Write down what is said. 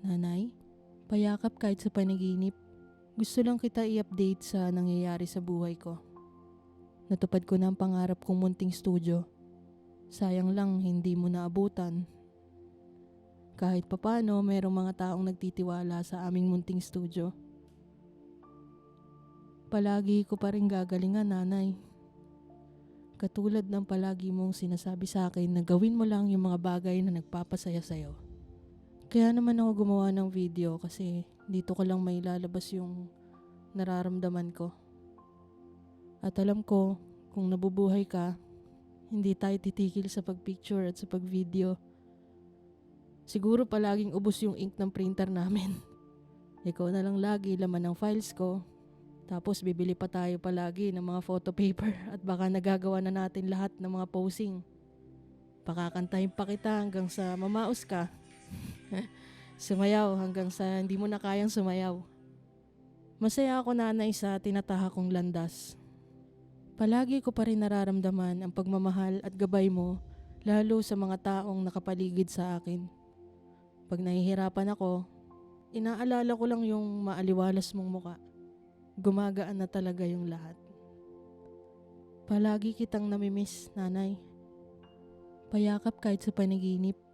Nanay, payakap kahit sa panaginip. Gusto lang kita i-update sa nangyayari sa buhay ko. Natupad ko na ang pangarap kong munting studio. Sayang lang hindi mo naabutan. Kahit papano merong mga taong nagtitiwala sa aming munting studio. Palagi ko pa rin gagalingan, nanay. Katulad ng palagi mong sinasabi sa akin na gawin mo lang yung mga bagay na nagpapasaya sa'yo. Kaya naman ako gumawa ng video kasi dito ko lang may lalabas yung nararamdaman ko. At alam ko, kung nabubuhay ka, hindi tayo titigil sa pagpicture at sa pagvideo. Siguro palaging ubos yung ink ng printer namin. Ikaw na lang lagi laman ng files ko. Tapos bibili pa tayo palagi ng mga photo paper at baka nagagawa na natin lahat ng mga posing. Pakakantahin pa kita hanggang sa mamaos ka. Sumayaw hanggang sa hindi mo na kayang sumayaw. Masaya ako, nanay, sa tinataha kong landas. Palagi ko pa rin nararamdaman ang pagmamahal at gabay mo, lalo sa mga taong nakapaligid sa akin. Pag nahihirapan ako, inaalala ko lang yung maaliwalas mong muka. Gumagaan na talaga yung lahat. Palagi kitang namimiss, nanay. Payakap kahit sa panaginip.